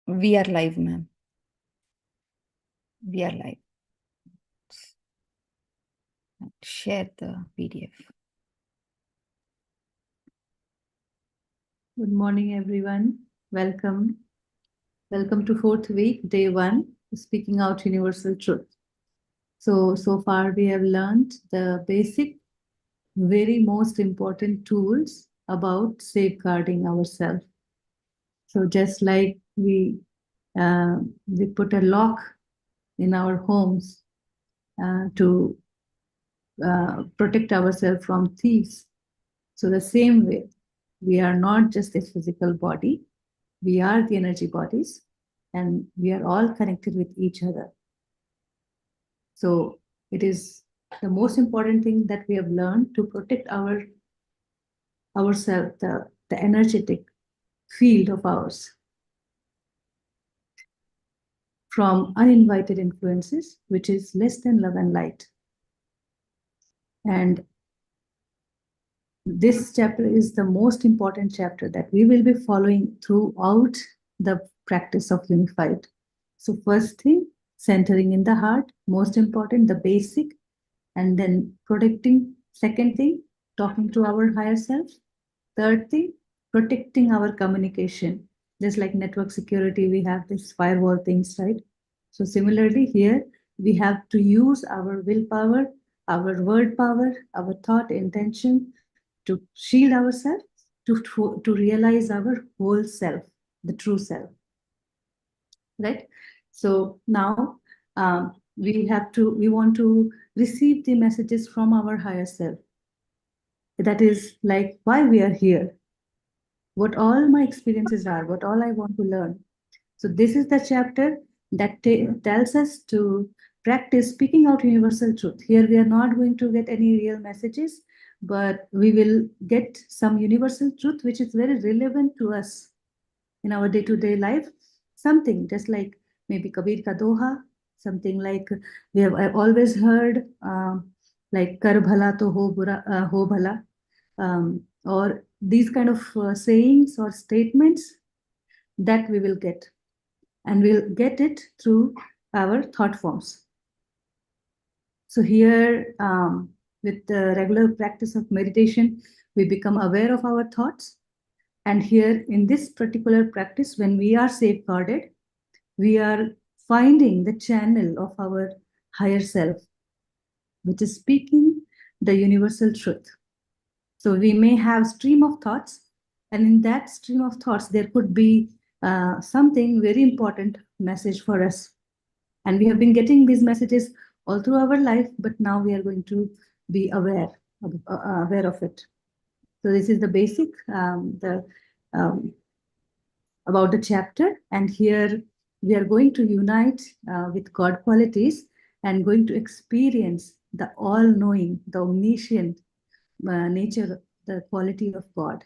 We are live, ma'am. We are live. Share the PDF. Good morning, everyone. Welcome. Welcome to 4th week, day 1, Speaking Out Universal Truth. So far we have learned the basic, very most important tools about safeguarding ourselves. So just like we put a lock in our homes to protect ourselves from thieves. So the same way, we are not just a physical body, we are the energy bodies, and we are all connected with each other. So it is the most important thing that we have learned to protect ourselves, the energetic field of ours, from uninvited influences, which is less than love and light. And this chapter is the most important chapter that we will be following throughout the practice of unified. So first thing, centering in the heart, most important, the basic, and then protecting. Second thing, talking to our higher self. Third thing, protecting our communication. Just like network security, we have this firewall things, right? So similarly here, we have to use our willpower, our word power, our thought intention to shield ourselves, to realize our whole self, the true self, right? So now we want to receive the messages from our higher self. That is like why we are here, what all my experiences are, what all I want to learn. So this is the chapter that tells us to practice speaking out universal truth. Here we are not going to get any real messages, but we will get some universal truth which is very relevant to us in our day-to-day life. Something just like maybe Kabir ka doha, something like I've always heard, like kar bhala to ho bhala, or these kind of sayings or statements that we will get, and we'll get it through our thought forms. So here, with the regular practice of meditation, we become aware of our thoughts. And here in this particular practice, when we are safeguarded, we are finding the channel of our higher self, which is speaking the universal truth. So we may have stream of thoughts, and in that stream of thoughts, there could be something very important message for us. And we have been getting these messages all through our life, but now we are going to be aware of it. So this is the basic, about the chapter. And here we are going to unite with God qualities and going to experience the all-knowing, the omniscient nature, the quality of God.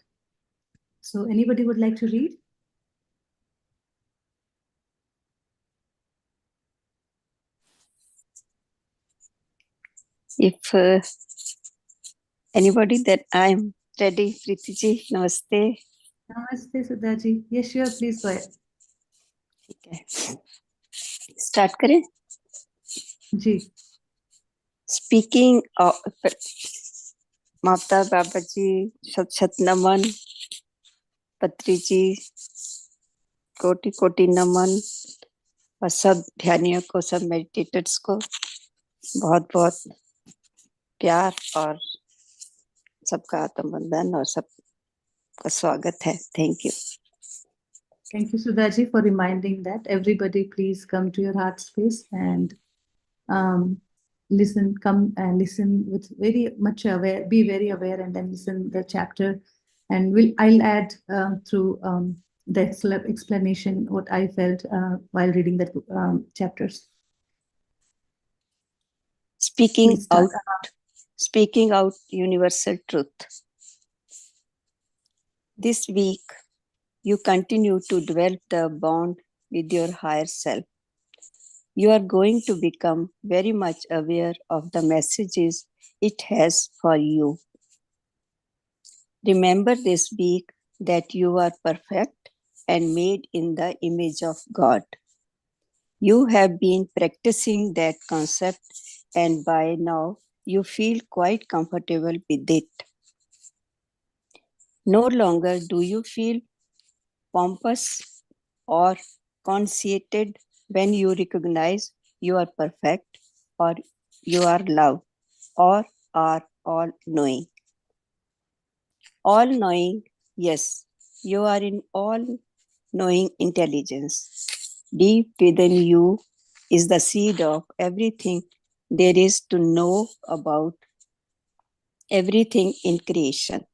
So anybody would like to read? If anybody, then I'm ready. Patriji, namaste. Namaste, Sudhaji. Yes, sure, please go ahead. ठीक है, start करें जी. Speaking Mahavatar बाबा जी, शत शत नमन. पत्रीजी, कोटि कोटि नमन. और सब ध्यानियों को, सब मेडिटेटर्स को बहुत बहुत प्यार और सबका आत्म वंदन और सबका स्वागत है. Thank you. Thank you, Sudhaji, for reminding that. Everybody, please come to your heart space and listen. Come and listen with very much aware. Be very aware, and then listen the chapter. And I'll add through the explanation what I felt while reading the chapters. Speaking out universal truth. This week, you continue to develop the bond with your higher self. You are going to become very much aware of the messages it has for you. Remember this week that you are perfect and made in the image of God. You have been practicing that concept, and by now you feel quite comfortable with it. No longer do you feel pompous or conceited when you recognize you are perfect, or you are love, or are all knowing. All knowing, yes, you are in all knowing intelligence. Deep within you is the seed of everything there is to know about everything in creation.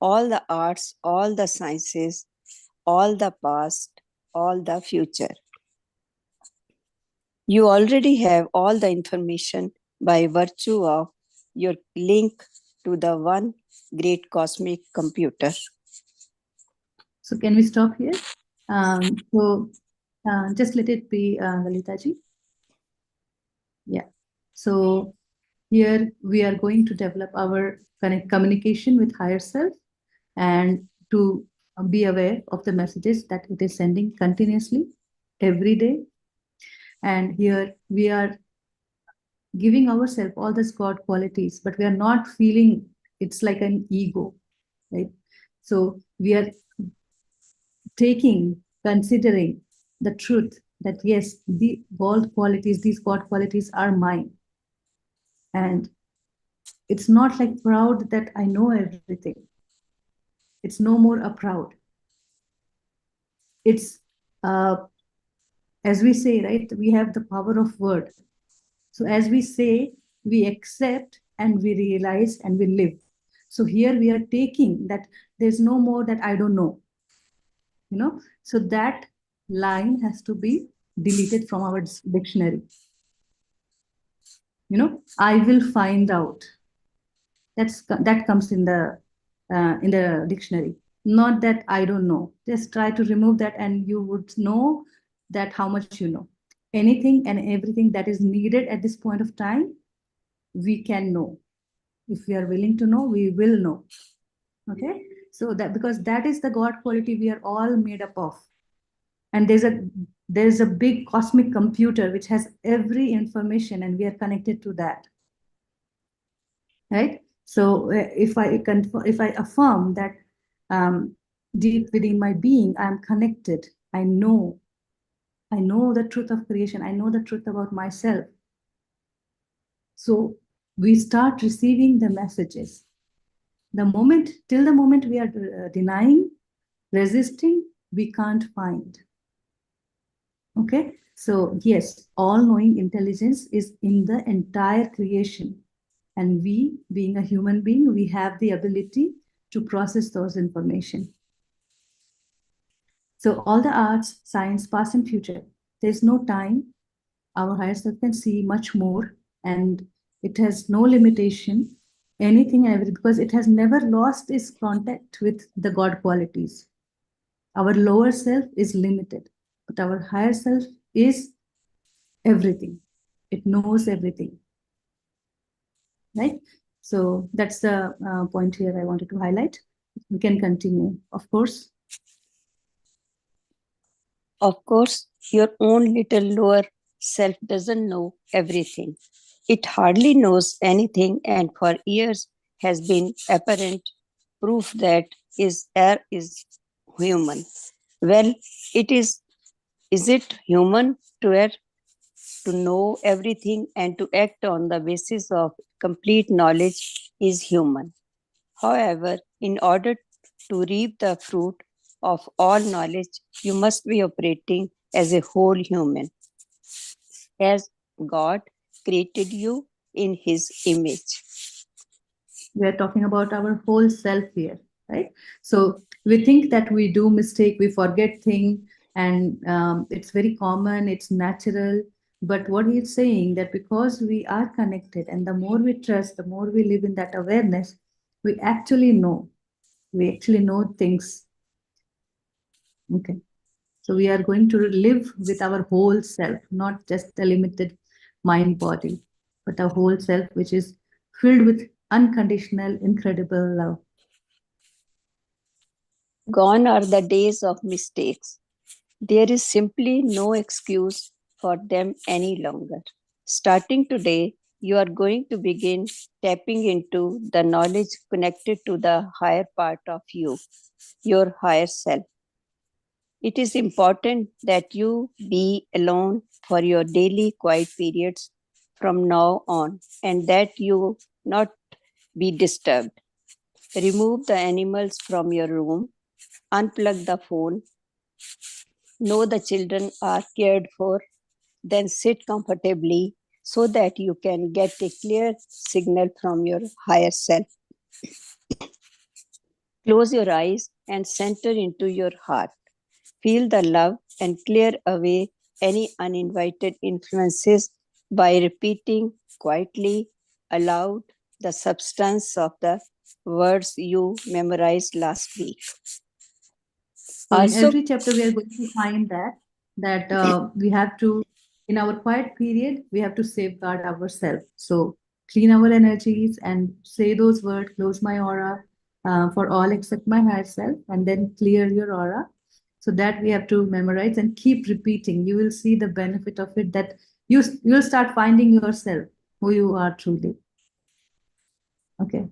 All the arts, all the sciences, all the past, all the future. You already have all the information by virtue of your link to the one great cosmic computer. So can we stop here? Just let it be, Lalita ji. Yeah. So here we are going to develop our communication with higher self and to be aware of the messages that it is sending continuously every day. And here we are giving ourselves all these God qualities, but we are not feeling it's like an ego, right? So we are considering the truth that yes, these God qualities are mine. And it's not like proud that I know everything. It's no more a proud. It's, as we say, right, we have the power of word. So as we say, we accept and we realize and we live. So here we are taking that there's no more that I don't know. So that line has to be deleted from our dictionary. I will find out. That comes in the dictionary. Not that I don't know. Just try to remove that and you would know that how much you know. Anything and everything that is needed at this point of time, we can know. If we are willing to know, we will know. Okay? So that because that is the God quality we are all made up of. And there's a big cosmic computer which has every information and we are connected to that. Right? So if I affirm that deep within my being, I'm connected, I know the truth of creation, I know the truth about myself. So we start receiving the messages. Till the moment we are denying, resisting, we can't find. Okay, so yes, all-knowing intelligence is in the entire creation. And we, being a human being, we have the ability to process those information. So all the arts, science, past and future, there's no time. Our higher self can see much more and it has no limitation, anything and everything, because it has never lost its contact with the God qualities. Our lower self is limited, but our higher self is everything. It knows everything. Right? So that's the point here I wanted to highlight. We can continue, of course. Of course, your own little lower self doesn't know everything. It hardly knows anything, and for years has been apparent proof that air is human. Well, it is. Is it human to err, to know everything and to act on the basis of complete knowledge is human. However, in order to reap the fruit of all knowledge, you must be operating as a whole human, as God created you in His image. We are talking about our whole self here, right? So we think that we do mistake, we forget things, and it's very common, it's natural. But what he's saying that because we are connected and the more we trust, the more we live in that awareness, we actually know things. Okay. So we are going to live with our whole self, not just a limited mind body, but our whole self, which is filled with unconditional, incredible love. Gone are the days of mistakes. There is simply no excuse for them any longer. Starting today, you are going to begin tapping into the knowledge connected to the higher part of you, your higher self. It is important that you be alone for your daily quiet periods from now on and that you not be disturbed. Remove the animals from your room, unplug the phone, know the children are cared for, then sit comfortably so that you can get a clear signal from your higher self. Close your eyes and center into your heart. Feel the love and clear away any uninvited influences by repeating quietly aloud the substance of the words you memorized last week. So in Also, every chapter, we are going to find that we have to, in our quiet period, we have to safeguard ourselves. So clean our energies and say those words, close my aura for all except my higher self, and then clear your aura. So that we have to memorize and keep repeating. You will see the benefit of it, that you'll start finding yourself, who you are truly. Okay.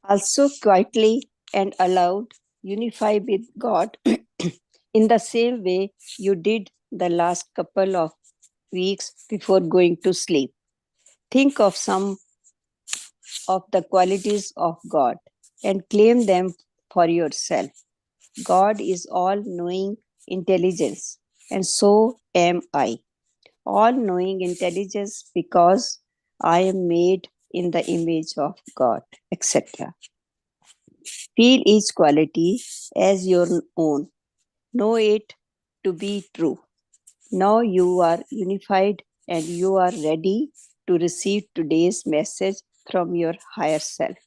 also quietly and aloud unify with God in the same way you did the last couple of weeks before going to sleep. Think of some of the qualities of God and claim them for yourself. God is all knowing intelligence, and so am I. All knowing intelligence because I am made in the image of God, etc. Feel each quality as your own. Know it to be true. Now you are unified and you are ready to receive today's message from your higher self.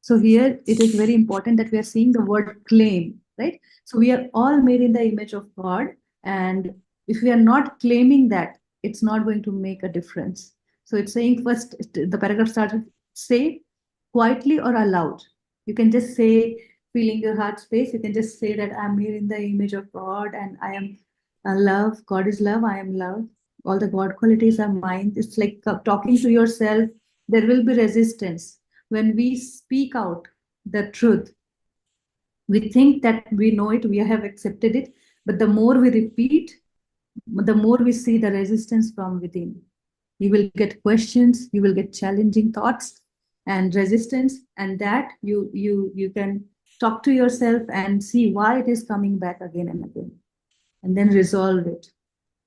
So here it is very important that we are seeing the word claim, right? So we are all made in the image of God. And if we are not claiming that, it's not going to make a difference. So it's saying first, the paragraph starts with say quietly or aloud. You can just say, feeling your heart space, you can just say that I'm here in the image of God and I am love. God is love, I am love. All the God qualities are mine. It's like talking to yourself. There will be resistance when we speak out the truth. We think that we know it, we have accepted it, but the more we repeat, the more we see the resistance from within. You will get questions, you will get challenging thoughts and resistance, and that you can talk to yourself and see why it is coming back again and again, and then resolve it,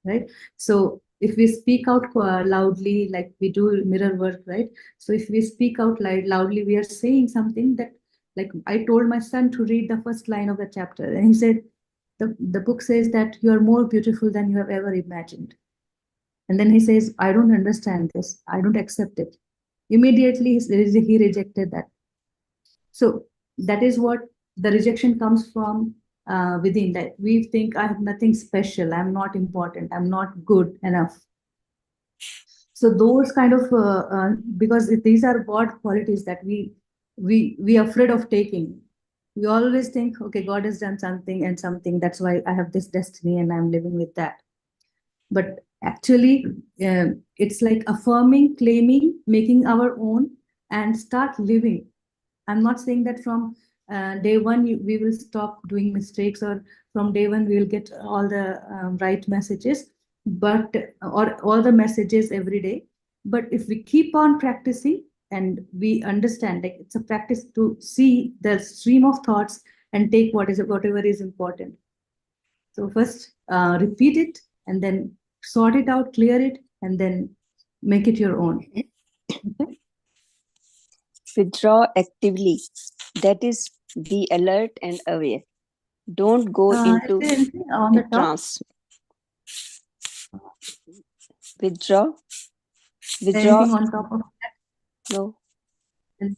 right? So if we speak out loudly, like we do mirror work, right? So if we speak out loudly, we are saying something that, like I told my son to read the first line of the chapter, and he said, the book says that you are more beautiful than you have ever imagined. And then he says, I don't understand this. I don't accept it. Immediately, he rejected that. So that is what the rejection comes from within, that we think I have nothing special, I'm not important, I'm not good enough. So those kind of because these are God qualities that we are afraid of taking. We always think, okay, God has done something and something, that's why I have this destiny and I'm living with that. But actually, it's like affirming, claiming, making our own, and start living. I'm not saying that from day one we will stop doing mistakes, or from day one we will get all the right messages, but or all the messages every day. But if we keep on practicing and we understand, like it's a practice to see the stream of thoughts and take whatever is important. So first repeat it and then sort it out, clear it, and then make it your own. Okay? Withdraw actively. That is, be alert and aware. Don't go Is into there anything on a the top? trance. Withdraw. Withdraw. Anything on top of No. that?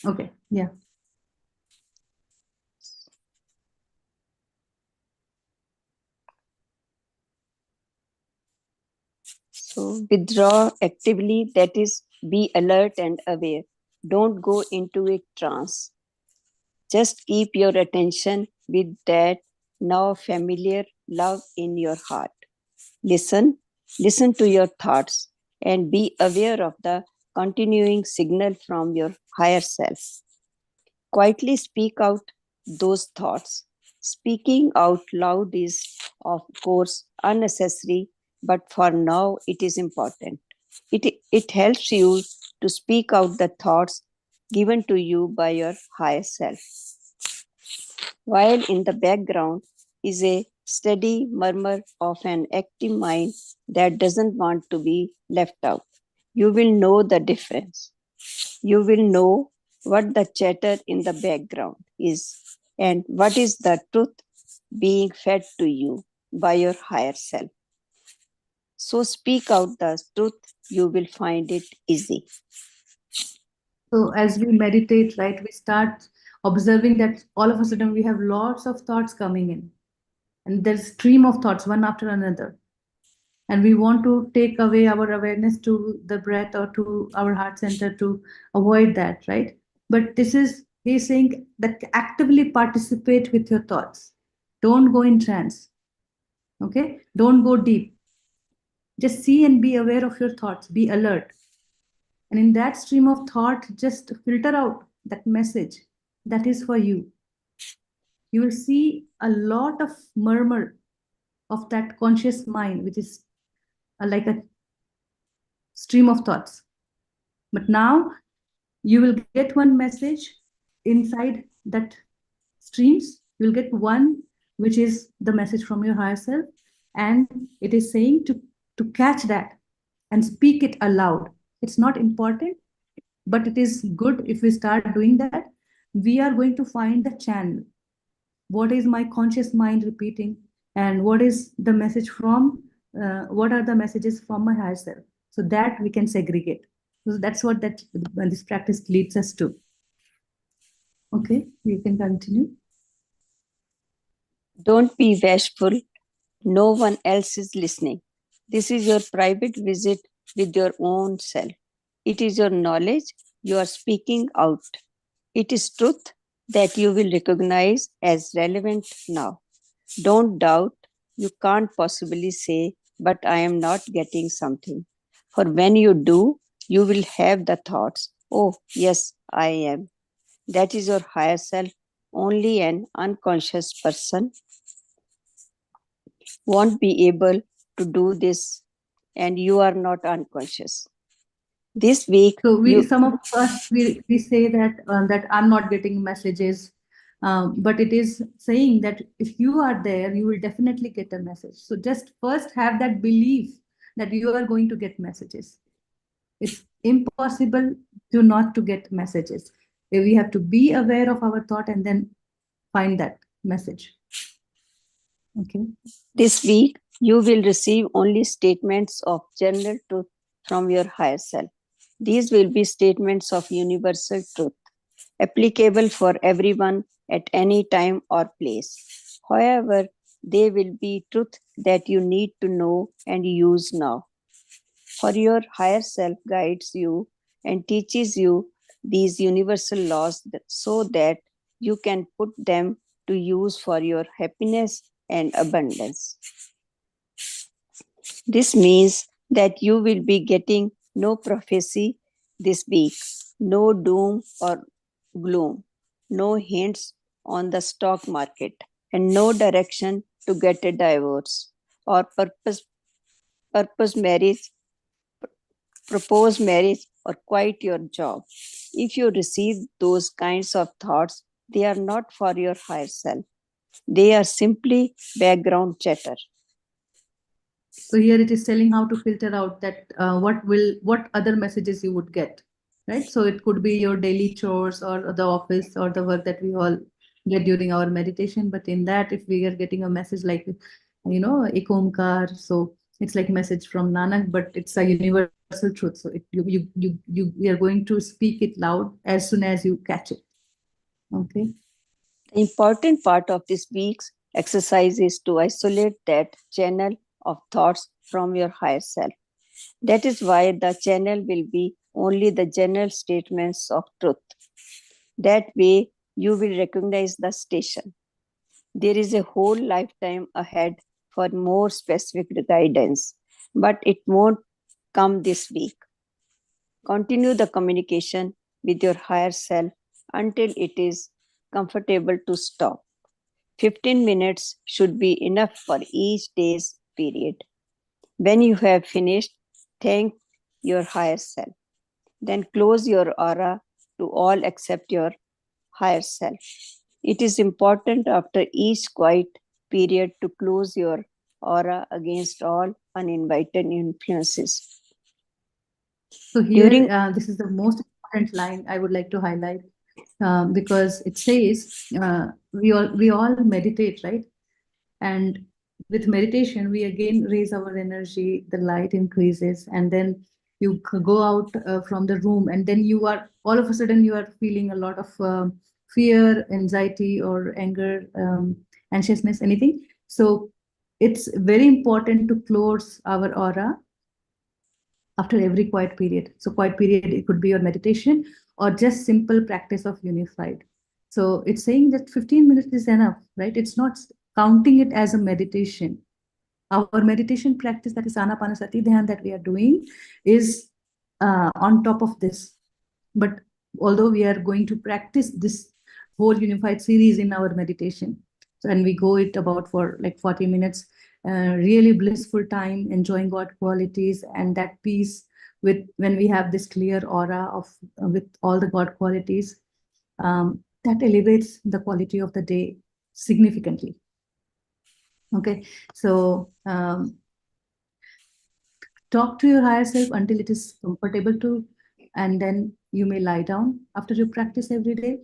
Okay, yeah. So withdraw actively. That is, be alert and aware. Don't go into a trance. Just keep your attention with that now familiar love in your heart. Listen, listen to your thoughts and be aware of the continuing signal from your higher self. Quietly speak out those thoughts. Speaking out loud is, of course, unnecessary, but for now it is important. It helps you to speak out the thoughts given to you by your higher self, while in the background is a steady murmur of an active mind that doesn't want to be left out. You will know the difference. You will know what the chatter in the background is and what is the truth being fed to you by your higher self. So speak out the truth, you will find it easy. So as we meditate, right, we start observing that all of a sudden we have lots of thoughts coming in, and there's stream of thoughts one after another. And we want to take away our awareness to the breath or to our heart center to avoid that, right? But this is, he's saying that actively participate with your thoughts. Don't go in trance. Okay? Don't go deep. Just see and be aware of your thoughts. Be alert. And in that stream of thought, just filter out that message that is for you. You will see a lot of murmur of that conscious mind, which is like a stream of thoughts. But now you will get one message inside that streams. You will get one which is the message from your higher self, and it is saying to catch that and speak it aloud. It's not important, but it is good if we start doing that. We are going to find the channel. What is my conscious mind repeating, and what is the message from? What are the messages from my higher self? So that we can segregate. So that's what this practice leads us to. Okay, you can continue. Don't be bashful. No one else is listening. This is your private visit with your own self. It is your knowledge you are speaking out. It is truth that you will recognize as relevant now. Don't doubt. You can't possibly say, but I am not getting something. For when you do, you will have the thoughts, oh, yes, I am. That is your higher self. Only an unconscious person won't be able to do this, and you are not unconscious. This week, So some of us we say that that I'm not getting messages, but it is saying that if you are there, you will definitely get a message. So just first have that belief that you are going to get messages. It's impossible not to get messages. We have to be aware of our thought and then find that message. Okay. This week, you will receive only statements of general truth from your higher self. These will be statements of universal truth, applicable for everyone at any time or place. However, they will be truth that you need to know and use now. For your higher self guides you and teaches you these universal laws so that you can put them to use for your happiness and abundance. This means that you will be getting no prophecy this week, no doom or gloom, no hints on the stock market, and no direction to get a divorce or propose marriage or quit your job. If you receive those kinds of thoughts, they are not for your higher self. They are simply background chatter. So here it is telling how to filter out that what other messages you would get, right? So it could be your daily chores or the office or the work that we all get during our meditation. But in that, if we are getting a message like, Ek Omkar, so it's like a message from Nanak, but it's a universal truth. So we are going to speak it loud as soon as you catch it. Okay. The important part of this week's exercise is to isolate that channel of thoughts from your higher self. That is why the channel will be only the general statements of truth. That way, you will recognize the station. There is a whole lifetime ahead for more specific guidance, but it won't come this week. Continue the communication with your higher self until it is comfortable to stop. 15 minutes should be enough for each day's period. When you have finished, thank your higher self. Then close your aura to all except your higher self. It is important after each quiet period to close your aura against all uninvited influences. So here, During this is the most important line I would like to highlight, because it says we all meditate, right? And with meditation, we again raise our energy, the light increases, and then you go out from the room, and then you are all of a sudden you are feeling a lot of fear, anxiety, or anger, anxiousness, anything. So it's very important to close our aura after every quiet period. So quiet period, it could be your meditation or just simple practice of unified. So it's saying that 15 minutes is enough, right? It's not counting it as a meditation. Our meditation practice, that is Anapanasati Dhyan that we are doing, is on top of this. But although we are going to practice this whole unified series in our meditation, so, and we go it about for like 40 minutes, really blissful time, enjoying God qualities and that peace with when we have this clear aura of with all the God qualities, that elevates the quality of the day significantly. Okay, so talk to your higher self until it is comfortable to, and then you may lie down after you practice every day,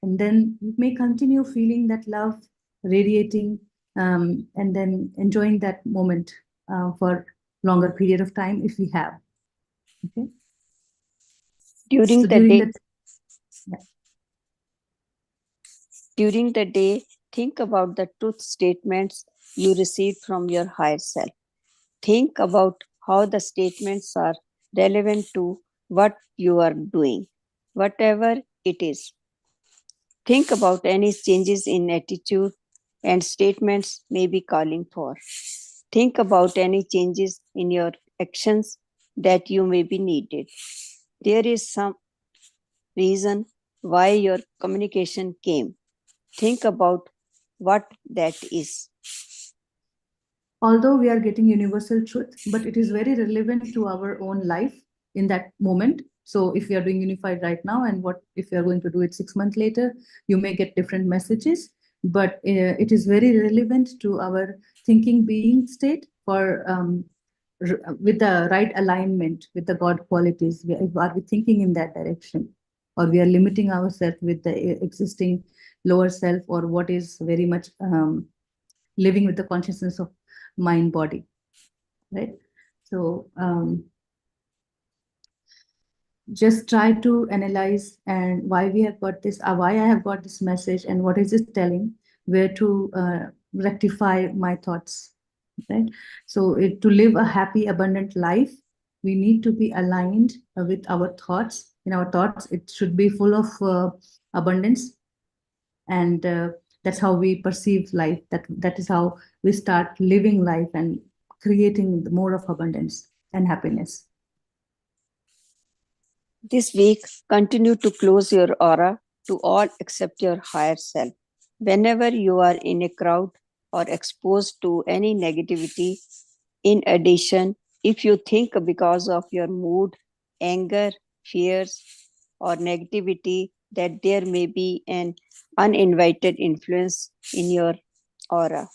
and then you may continue feeling that love radiating, and then enjoying that moment for longer period of time if we have. Okay. during So the day, yeah. during the day, think about the truth statements you received from your higher self. Think about how the statements are relevant to what you are doing, whatever it is. Think about any changes in attitude and statements may be calling for. Think about any changes in your actions that you may be needed. There is some reason why your communication came. Think about what that is. Although we are getting universal truth, but it is very relevant to our own life in that moment. So if we are doing unified right now, and what if we are going to do it 6 months later, you may get different messages, but it is very relevant to our thinking being state for with the right alignment with the God qualities. Are we thinking in that direction, or we are limiting ourselves with the existing lower self, or what is very much living with the consciousness of mind body, right? So just try to analyze and why we have got this, why I have got this message, and what is it telling, where to rectify my thoughts, right? So to live a happy, abundant life, we need to be aligned with our thoughts. In our thoughts, it should be full of abundance, and that's how we perceive life. That is how we start living life and creating more of abundance and happiness. This week, continue to close your aura to all except your higher self. Whenever you are in a crowd or exposed to any negativity, in addition, if you think because of your mood, anger, fears, or negativity that there may be an uninvited influence in your aura,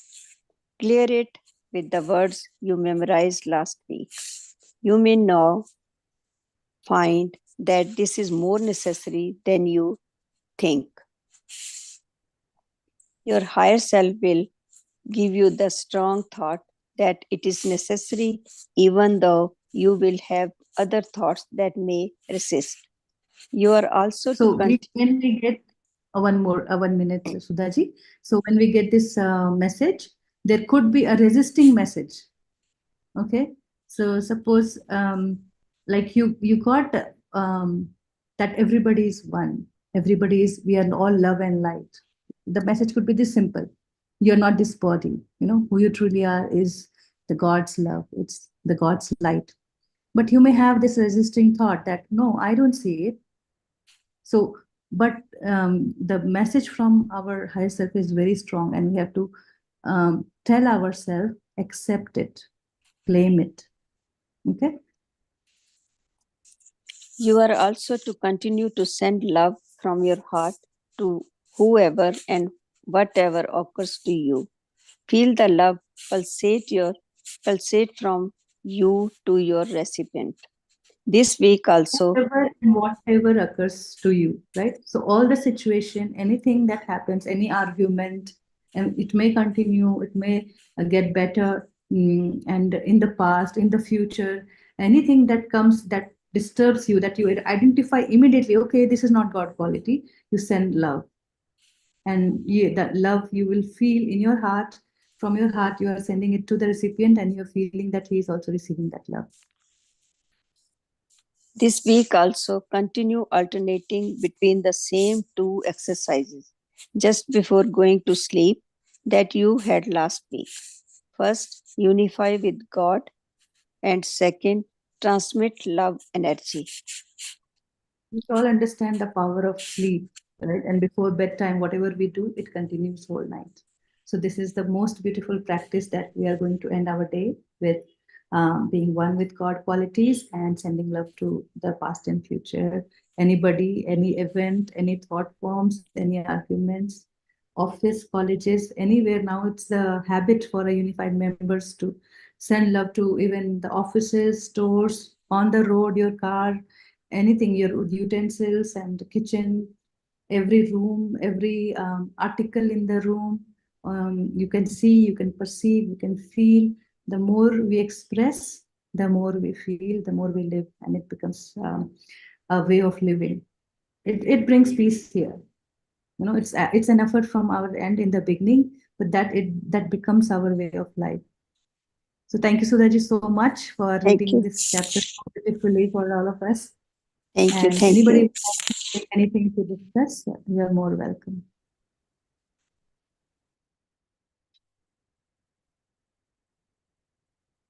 clear it with the words you memorized last week. You may now find that this is more necessary than you think. Your higher self will give you the strong thought that it is necessary, even though you will have other thoughts that may resist. You are also So to when we get 1 minute, Sudhaji. So when we get this message, there could be a resisting message. Okay. So suppose like you got that everybody is one. We are all love and light. The message could be this simple. You're not this body. Who you truly are is the God's love. It's the God's light. But you may have this resisting thought that, no, I don't see it. So, but the message from our higher self is very strong, and we have to tell ourselves, accept it, claim it. Okay. You are also to continue to send love from your heart to whoever and whatever occurs to you. Feel the love pulsate from you to your recipient. This week also, Whatever occurs to you, right? So all the situation, anything that happens, any argument, and it may continue, it may get better, and in the past, in the future, anything that comes that disturbs you, that you identify immediately, okay, this is not God quality, you send love. And that love you will feel in your heart, from your heart, you are sending it to the recipient, and you're feeling that he is also receiving that love. this week also continue alternating between the same two exercises just before going to sleep that you had last week. First, unify with God, and second, transmit love energy. We all understand the power of sleep, right? And before bedtime, whatever we do, it continues whole night. So this is the most beautiful practice that we are going to end our day with, being one with God qualities and sending love to the past and future. Anybody, any event, any thought forms, any arguments, office, colleges, anywhere. Now it's the habit for a unified members to send love to even the offices, stores, on the road, your car, anything, your utensils and kitchen, every room, every article in the room. You can see, you can perceive, you can feel. The more we express, the more we feel, the more we live, and it becomes a way of living. It brings peace here. It's an effort from our end in the beginning, but that becomes our way of life. So thank you, Sudhaji, so much for Thank reading you. this chapter so beautifully for all of us. Thank you. And Thank anybody you. who has anything to discuss, you are more welcome.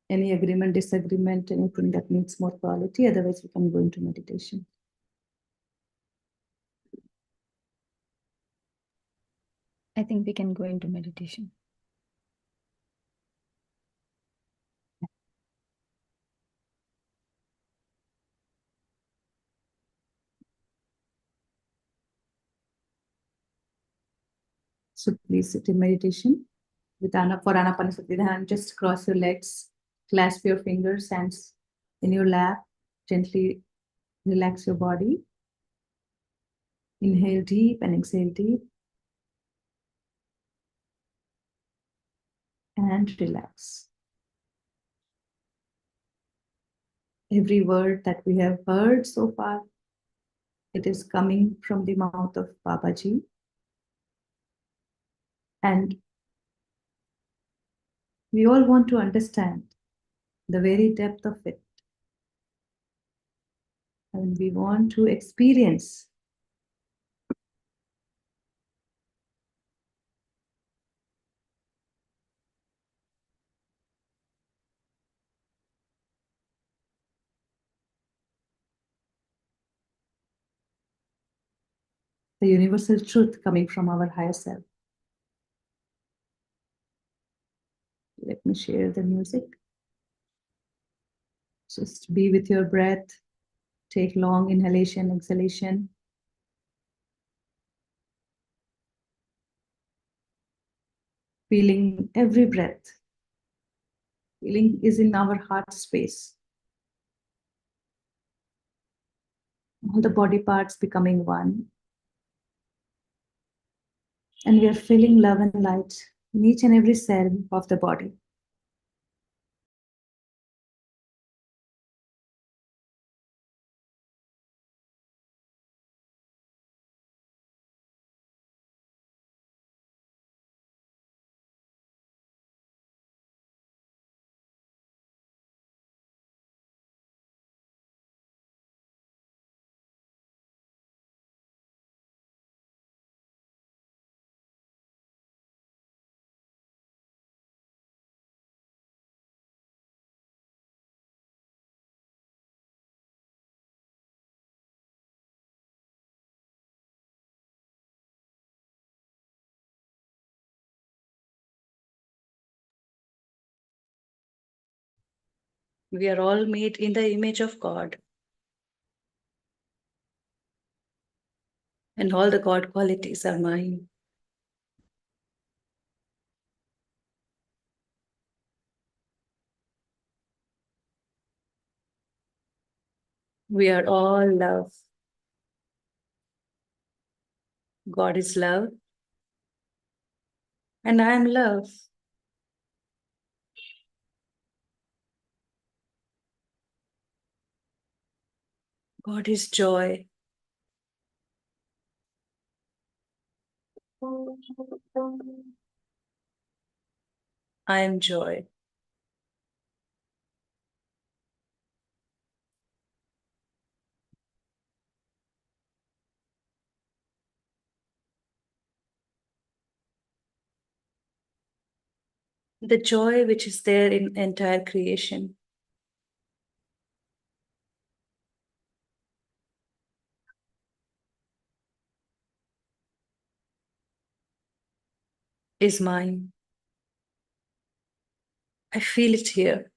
Any agreement, disagreement, anything that needs more quality, otherwise we can go into meditation. I think we can go into meditation. So please sit in meditation with for Anapanasati Dhyana. Just cross your legs, clasp your fingers, hands in your lap, gently relax your body. Inhale deep and exhale deep. And relax. Every word that we have heard so far, it is coming from the mouth of Babaji. And we all want to understand the very depth of it. And we want to experience the universal truth coming from our higher self. Let me share the music. Just be with your breath. Take long inhalation, exhalation. Feeling every breath. Feeling is in our heart space. All the body parts becoming one. And we are feeling love and light in each and every cell of the body. We are all made in the image of God. And all the God qualities are mine. We are all love. God is love. And I am love. God is joy. I am joy. The joy which is there in entire creation. Is mine. I feel it here.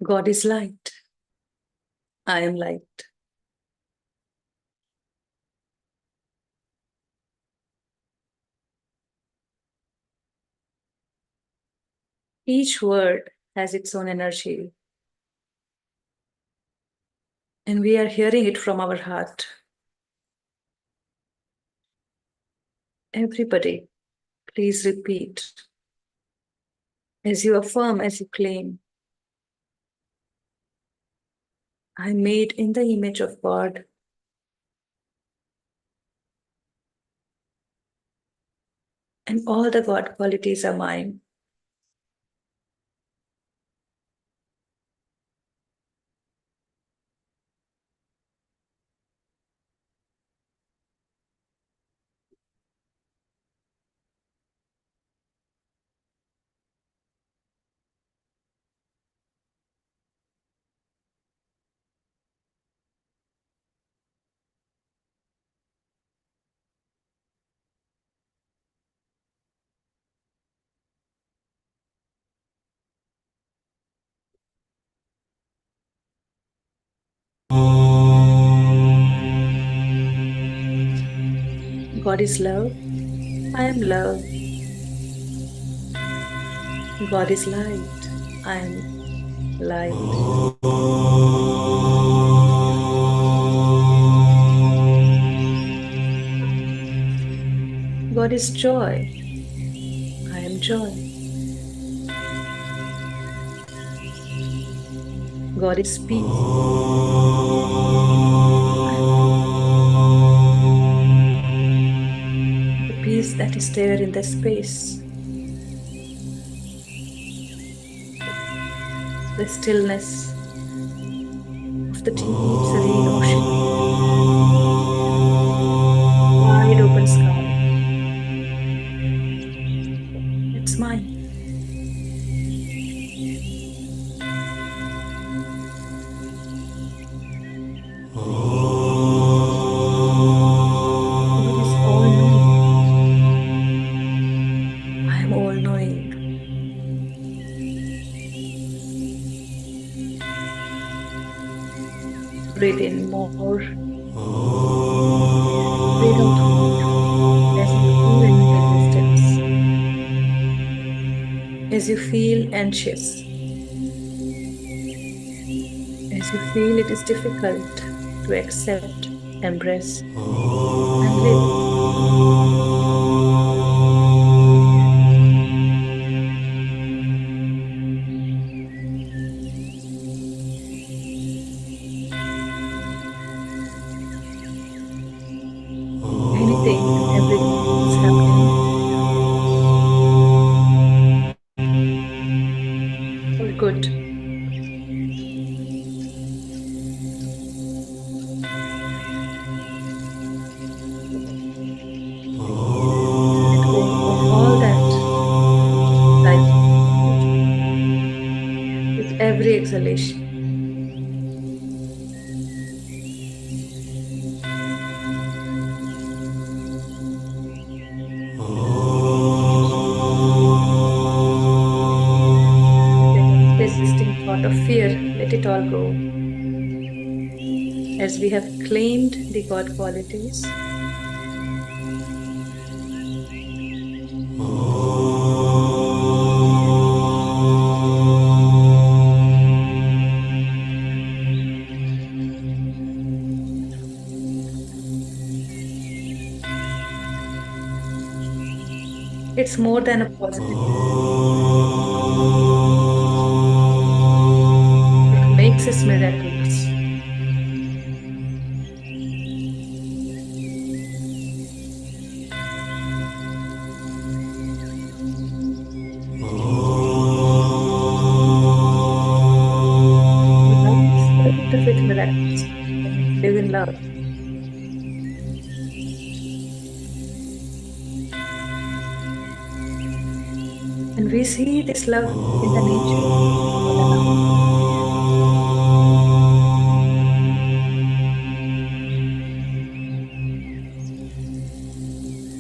God is light. I am light. Each word has its own energy. And we are hearing it from our heart. Everybody, please repeat. As you affirm, as you claim, I am made in the image of God. And all the God qualities are mine. God is love. I am love. God is light. I am light. God is joy. I am joy. God is peace. The peace that is there in the space. The stillness of the deep serene ocean. Wide open sky. It's mine. God is all knowing. I am all knowing. Breathe in more. Breathe out more as you feel any resistance. As you feel anxious. As you feel it is difficult to accept, embrace, and live. Anything and everything is happening good. Let go of all that life with every exhalation. Persisting thought of fear, let it all go. As we have claimed the God qualities, it's more than a positive. It makes us miraculous. With miraculous, live in love. And we see this love in the nature.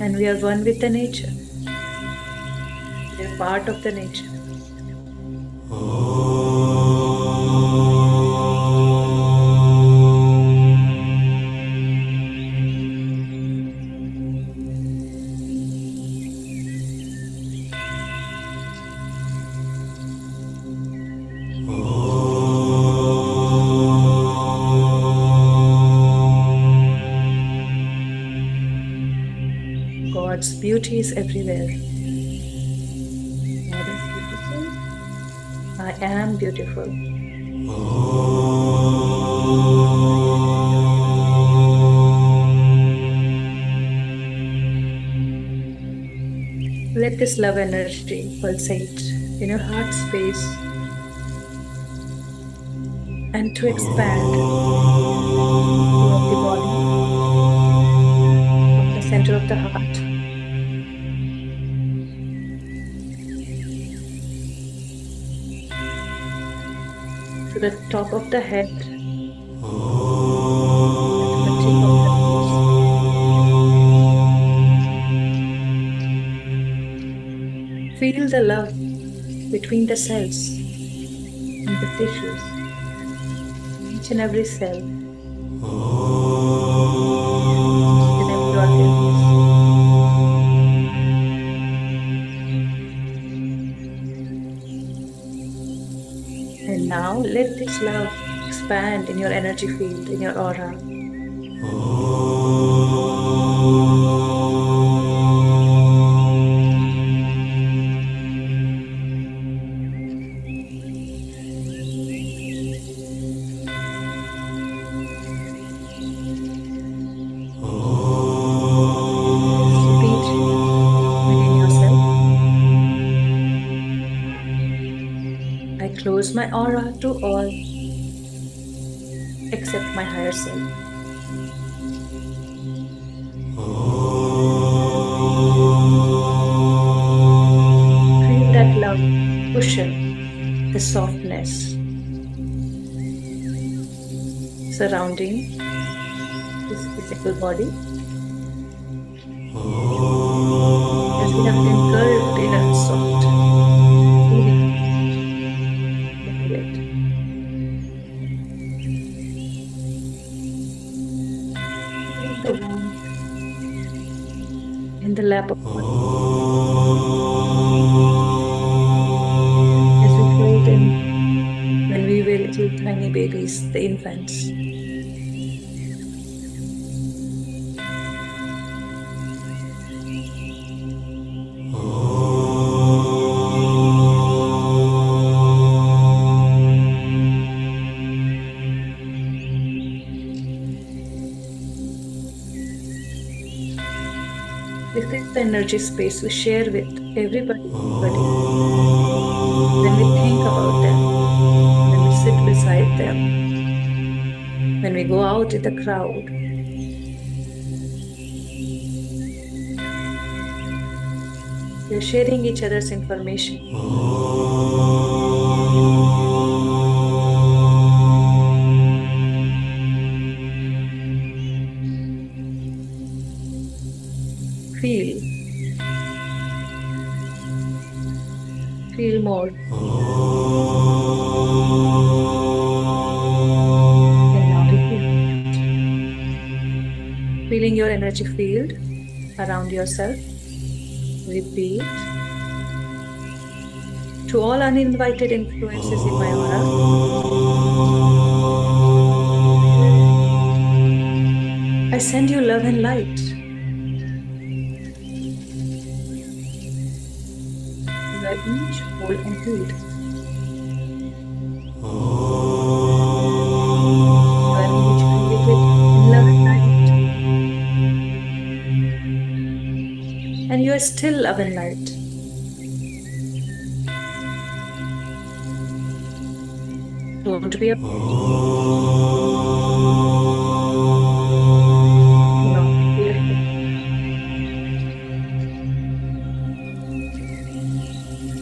And we are one with the nature. We are part of the nature. God's beauty is everywhere. God is beautiful. I am beautiful. Let this love energy pulsate in your heart space and to expand throughout the body, from the center of the heart. To the top of the head, and to the tip of the nose. Feel the love between the cells and the tissues, each and every cell, each and every organism. And now let this love expand in your energy field, in your aura. Repeat within yourself. I close my aura to all except my higher self. Feel that love cushion, the softness surrounding this physical body. As we have engulfed in a soft feeling. The warmth in the lap of God. As we hold in when we were little tiny babies, the infants. This is the energy space we share with everybody when we think about them. with them. When we go out in the crowd, we are sharing each other's information. Feel more. And now repeat. Feeling your energy field around yourself. Repeat. To all uninvited influences in my aura, I send you love and light. You are each whole and healed. You are each created in love and light. And you are still love and light. Don't be afraid.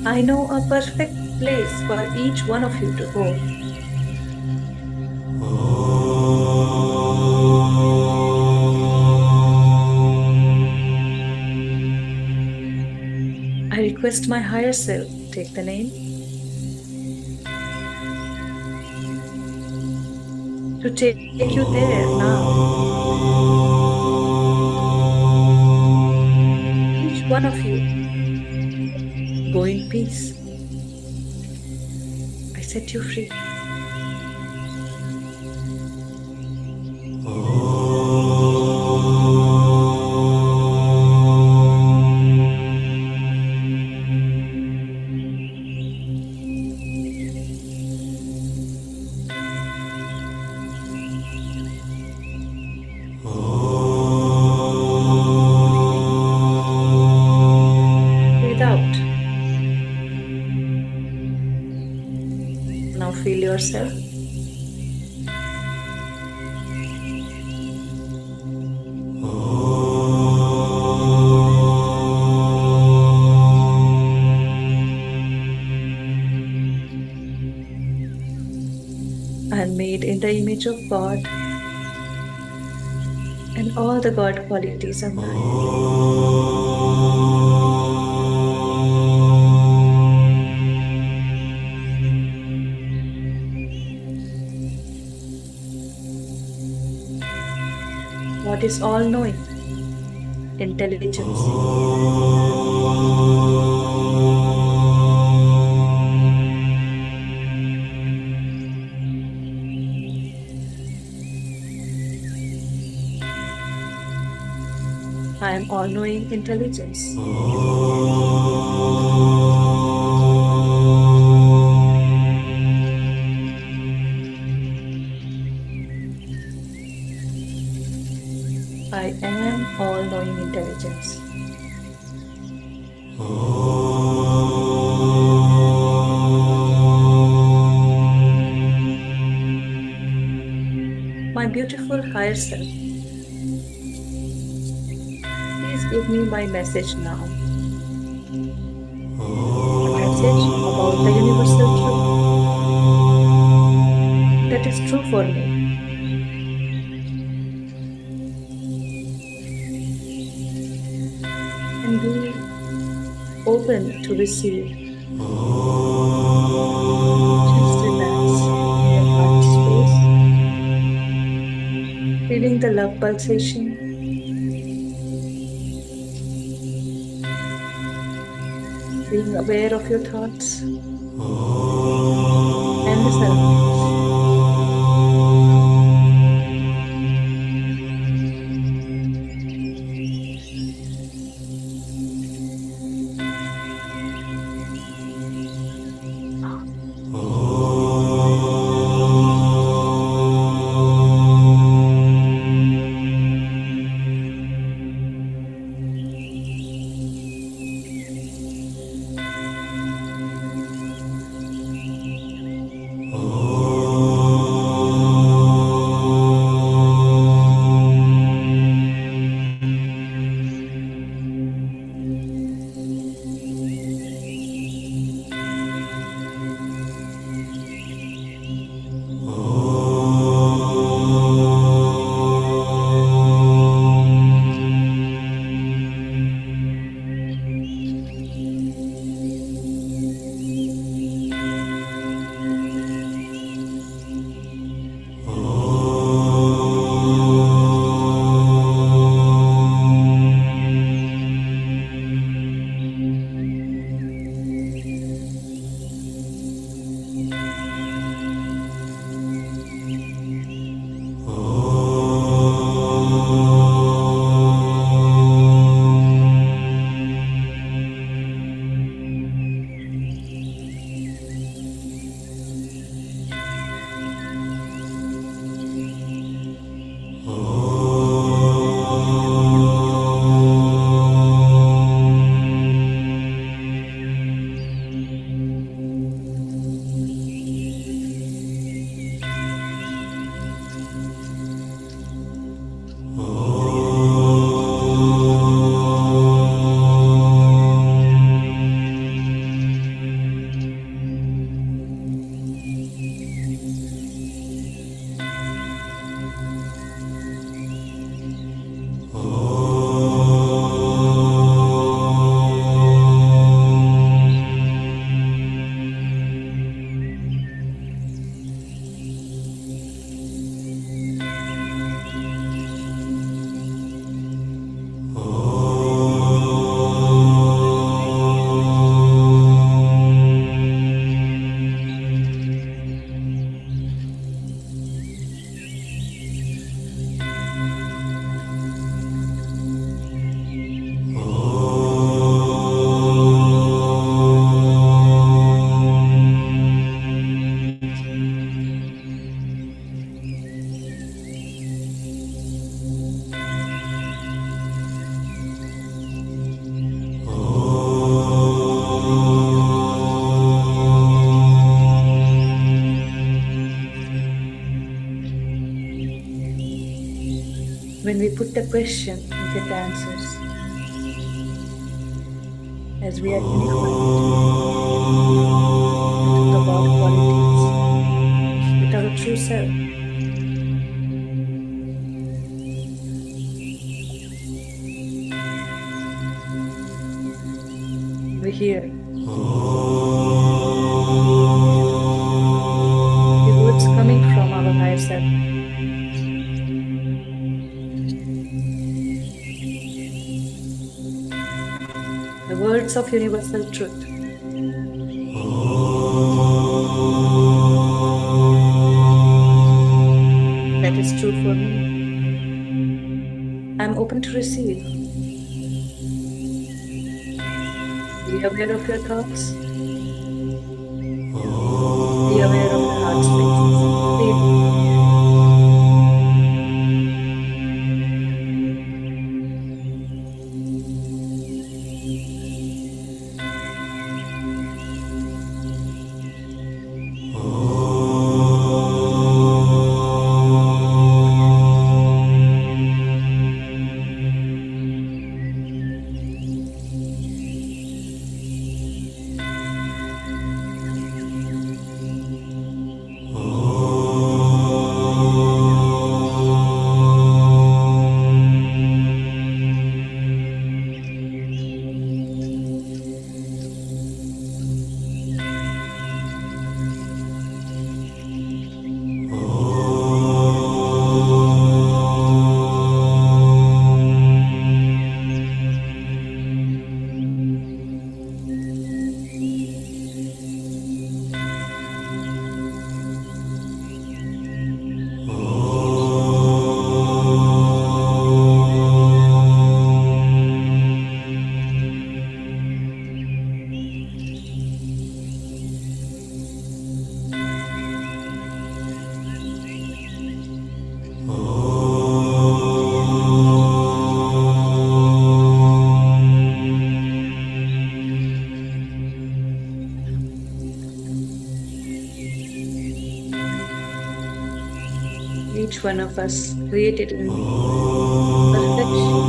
I know a perfect place for each one of you to go. I request my higher self take the name to take you there now. Each one of you, go in peace. I set you free. Feel yourself. I am made in the image of God, and all the God qualities are mine. God is all-knowing, intelligence. I am all-knowing intelligence. I am all-knowing intelligence. My beautiful higher self, please give me my message now. A message about the universal truth that is true for me. And be open to receive. Just relax in your heart space, feeling the love pulsation. Being aware of your thoughts and the surroundings. put the question, we get the answers. As we are unified into the God qualities, with our true self, we hear the words coming from our higher self. The words of universal truth. That is true for me. I am open to receive. Be aware of your thoughts. Be aware of your heart spaces. Feel. Each one of us created in perfection.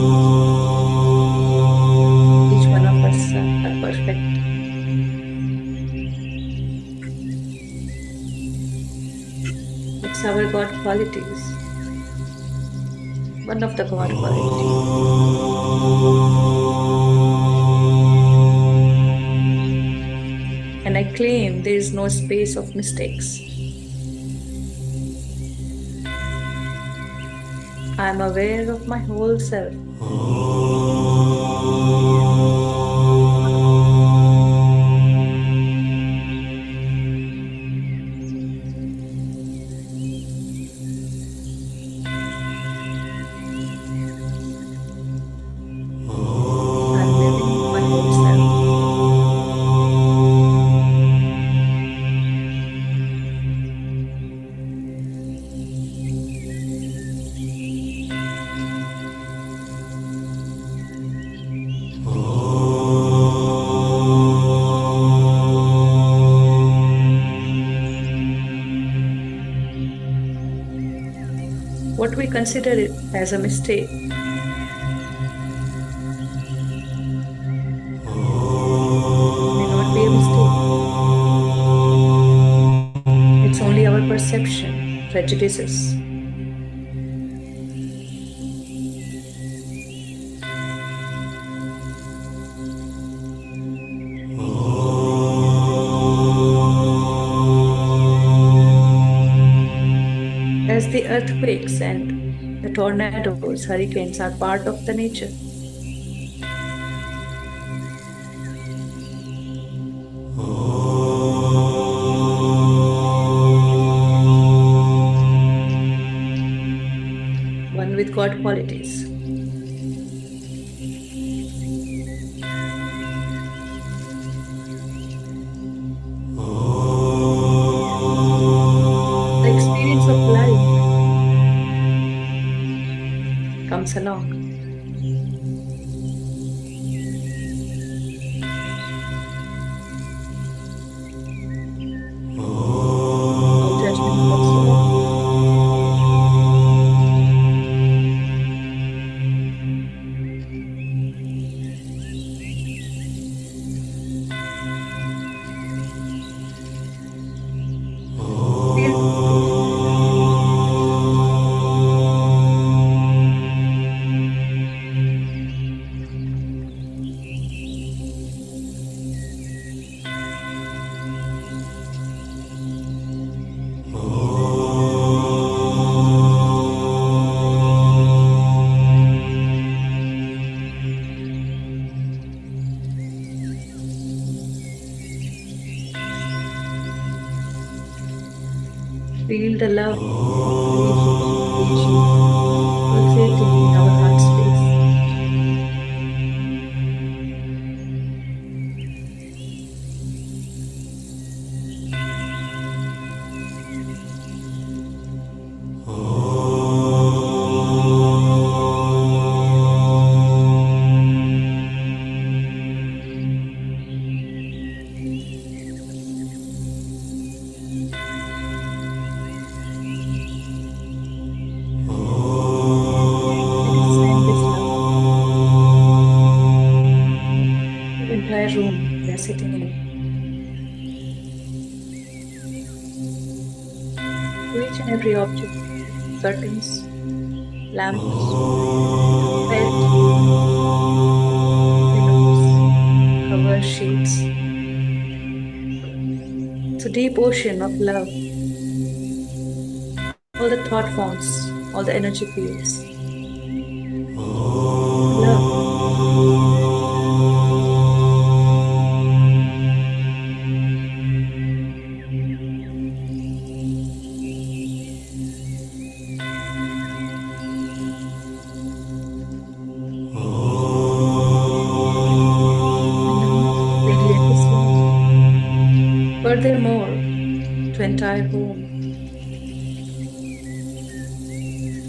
Each one of us are perfect. It's our God qualities. One of the God qualities. And I claim there is no space of mistakes. I am aware of my whole self. I am living my whole self. What we consider it as a mistake may not be a mistake. It's only our perception, prejudices. As the earthquakes and the tornadoes, hurricanes are part of the nature. One with God qualities. The experience of life comes along. No judgment whatsoever. Feel the love of creation pulsating in our heart space. Expand this love. The entire room we are sitting in. To each and every object, curtains, lamps, bed, pillows, cover sheets. It's a deep ocean of love. All the thought forms, all the energy fields. Love. Radiate this love. Furthermore, to entire home,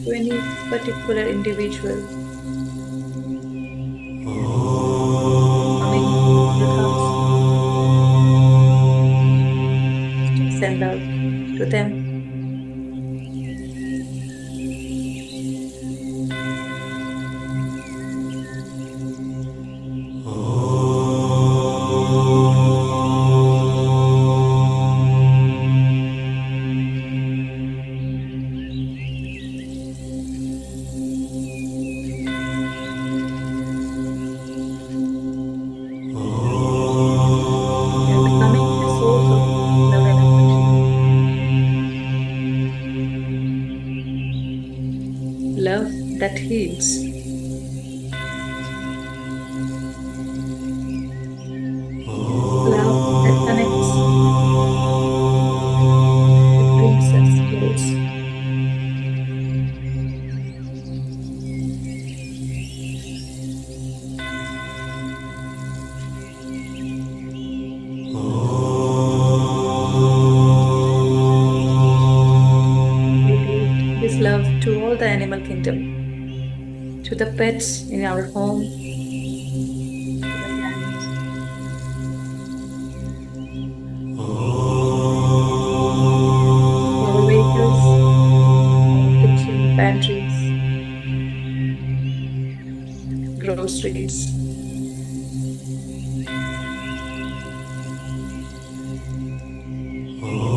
to any particular individual coming to the house, send love to them. They are becoming the source of love and affection. Love that heals. Love that connects. It brings us close. Radiate this love to all the animal kingdom, to the pets in our home, to the plants, to our vehicles, our kitchen, pantries, groceries.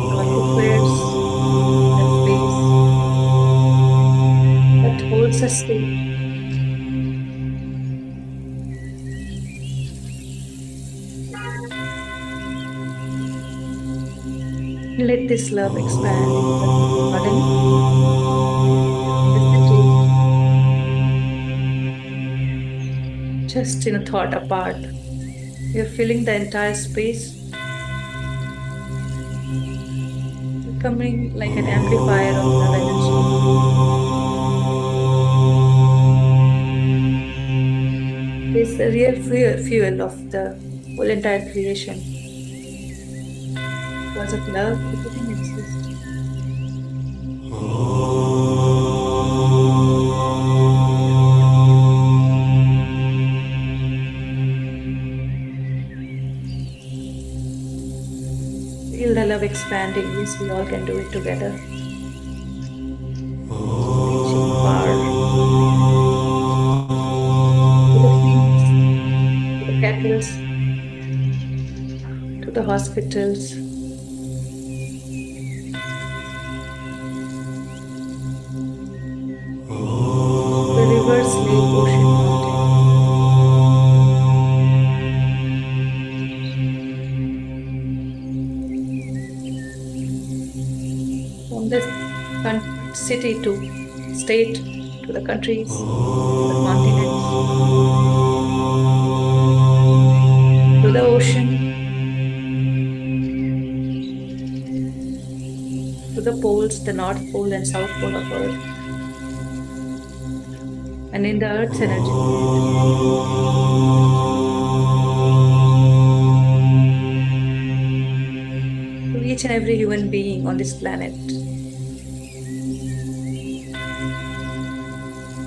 Our cookwares, the space that holds us still. Let this love expand in the garden, in the city, just in a thought apart. You're filling the entire space, becoming like an amplifier of love energy. It's the real fuel of the whole entire creation. Because of love, everything exists. Feel the love expanding. Yes, we all can do it together. Reaching far to the fields, to the cattle, to the hospitals, the rivers, lake, ocean, mountain. From the city to state, to the countries, to the continents, to the ocean, to the poles, the North Pole and South Pole of Earth. And in the Earth's energy to each and every human being on this planet,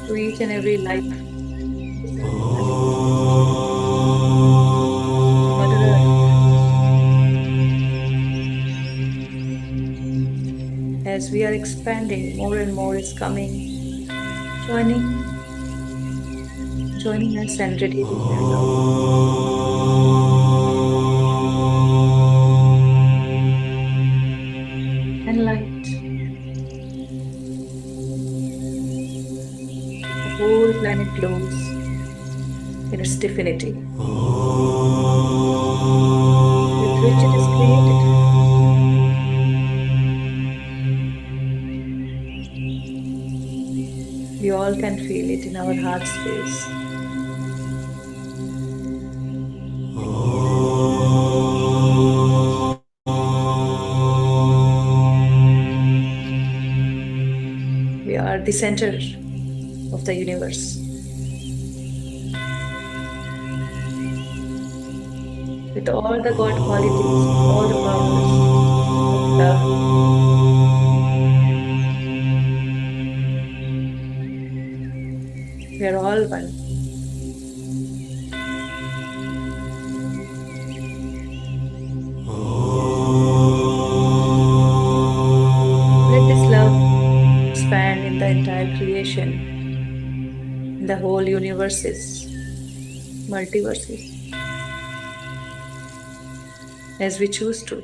to each and every life, Mother Earth, as we are expanding, more and more is coming, joining us and radiating their love. And light. The whole planet glows in its divinity, with which it is created. We all can feel it in our heart space. We are the center of the universe. With all the God qualities, all the powers of love. We are all one. Let this love expand in the entire creation, in the whole universes, multiverses, as we choose to.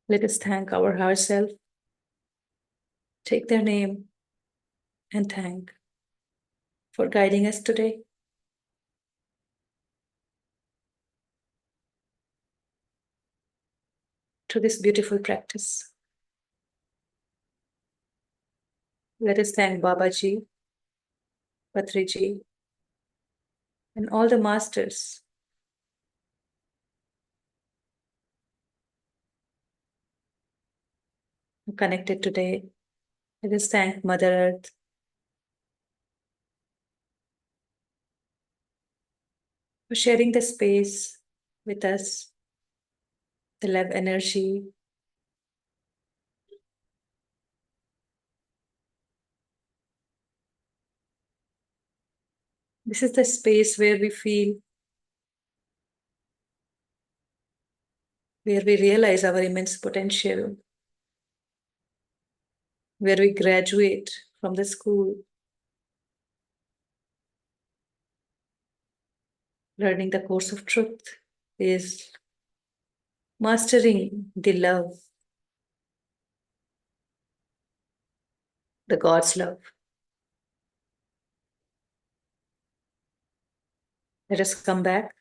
Let us thank our higher self, take their name, and thank for guiding us today. To this beautiful practice. Let us thank Babaji, Patriji, and all the masters who connected today. Let us thank Mother Earth, for sharing the space with us, the love energy. This is the space where we feel, where we realize our immense potential, where we graduate from the school, learning the course of truth is mastering the love, the God's love. Let us come back.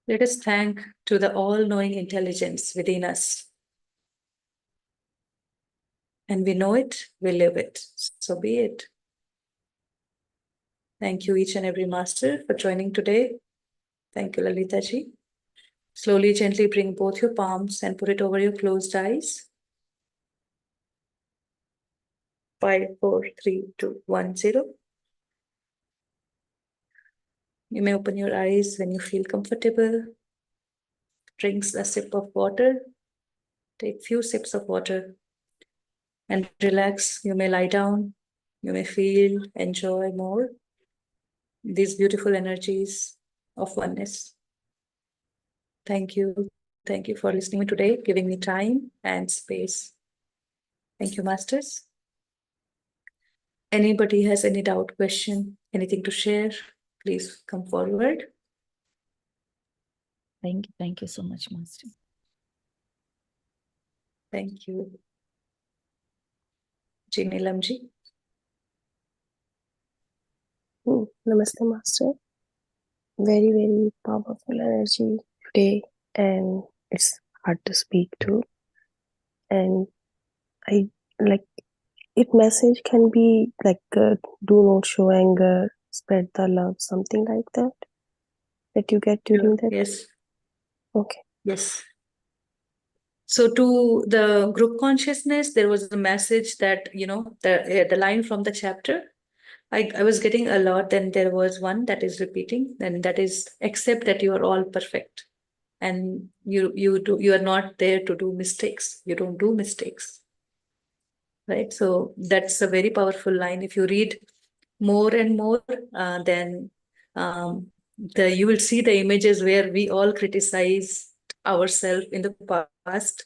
Let us thank to the all-knowing intelligence within us. And we know it, we live it. So be it. Thank you, each and every master, for joining today. Thank you, Lalita ji. Slowly, gently bring both your palms and put it over your closed eyes. 5, 4, 3, 2, 1, 0. You may open your eyes when you feel comfortable. Drink a sip of water. Take few sips of water and relax. You may lie down. You may feel, enjoy more these beautiful energies of oneness. Thank you. Thank you for listening to me today, giving me time and space. Thank you, masters. Anybody has any doubt, question, anything to share, please come forward. Thank you so much, Master. Thank you. Ji Neelam ji. Namaste, Master. Very, very powerful energy today, and it's hard to speak to. And I like it. Message can be like, do not show anger, spread the love, something like that. That you get during that. Yes. Okay. Yes. So to the group consciousness, there was a message that, the line from the chapter, I was getting a lot. Then there was one that is repeating, and that is accept that you are all perfect. And you are not there to do mistakes. You don't do mistakes. Right. So that's a very powerful line. If you read more and more, then you will see the images where we all criticize ourselves in the past,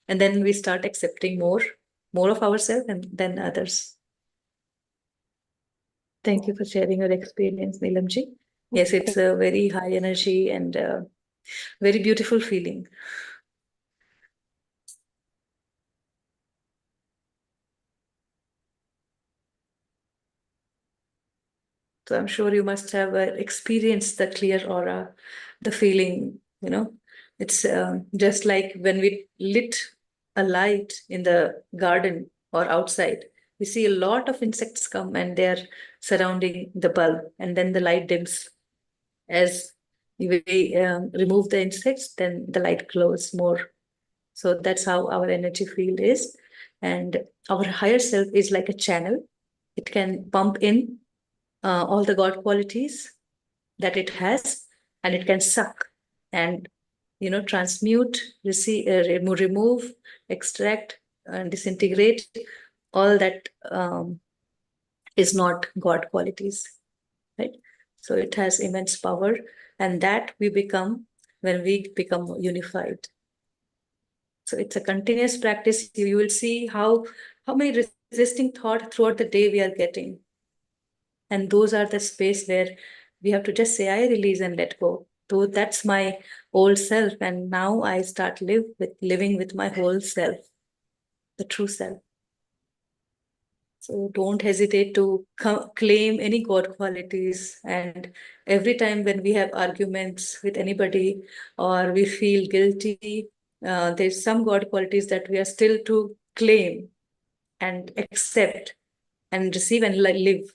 and then we start accepting more of ourselves and then others. Thank you for sharing your experience, Neelamji. Yes, it's a very high energy and very beautiful feeling. So I'm sure you must have experienced the clear aura, the feeling, it's just like when we lit a light in the garden or outside, we see a lot of insects come and they're surrounding the bulb, and then the light dims. As we remove the insects, then the light glows more. So that's how our energy field is. And our higher self is like a channel. It can pump in all the God qualities that it has, and it can suck and transmute, remove, extract, and disintegrate all that is not God qualities, right? So it has immense power, and that we become when we become unified. So it's a continuous practice. You will see how many resisting thought throughout the day we are getting. And those are the space where we have to just say, I release and let go. So that's my old self. And now I start living with my whole self, the true self. So don't hesitate to claim any God qualities. And every time when we have arguments with anybody or we feel guilty, there's some God qualities that we are still to claim and accept and receive and live.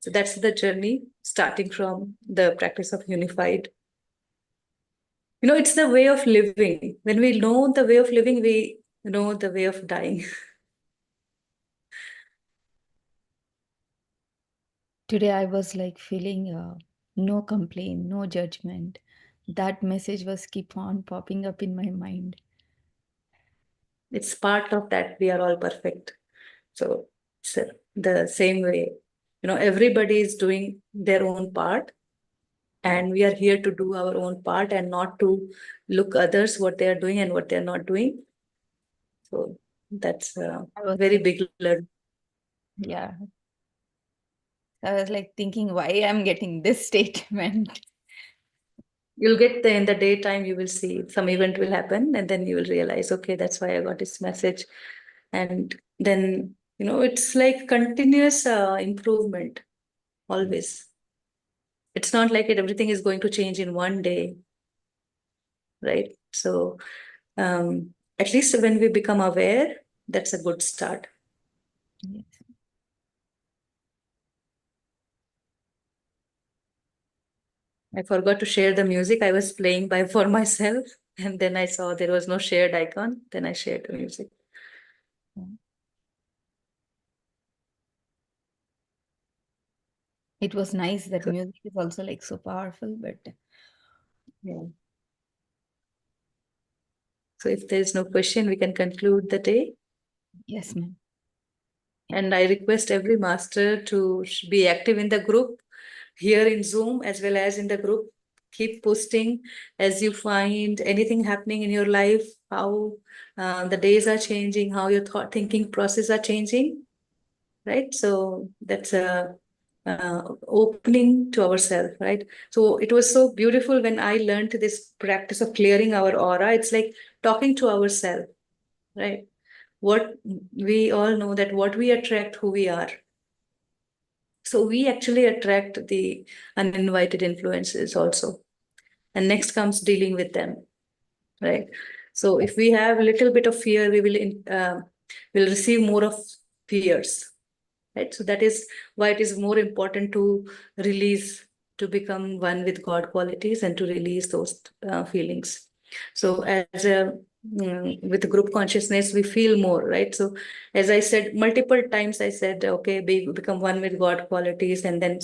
So that's the journey, starting from the practice of unified. It's the way of living. When we know the way of living, we know the way of dying. Today I was like feeling no complaint, no judgment. That message was keep on popping up in my mind. It's part of that. We are all perfect. So it's the same way. Everybody is doing their own part, and we are here to do our own part and not to look others what they are doing and what they are not doing. So that's a very big learn. Yeah. I was like thinking why I'm getting this statement. You'll get there in the daytime, you will see some event will happen, and then you will realize, okay, that's why I got this message. And then, it's like continuous improvement always. It's not like everything is going to change in one day, right? So at least when we become aware, that's a good start. Yes. I forgot to share the music I was playing for myself, and then I saw there was no shared icon. Then I shared the music. It was nice that music is also like so powerful, but yeah. So if there is no question, we can conclude the day. yes, ma'am. And I request every master to be active in the group here in Zoom as well as in the group. Keep posting as you find anything happening in your life, how the days are changing, how your thinking process are changing, right? So that's a opening to ourselves, right? So it was so beautiful when I learned this practice of clearing our aura. It's like talking to ourselves, right? What we all know that what we attract, who we are. So we actually attract the uninvited influences also. And next comes dealing with them, right? So if we have a little bit of fear, we will receive more of fears, right? So that is why it is more important to release, to become one with God qualities and to release those feelings. So as a with group consciousness, we feel more, right? So as I said multiple times, I said, okay, become one with God qualities, and then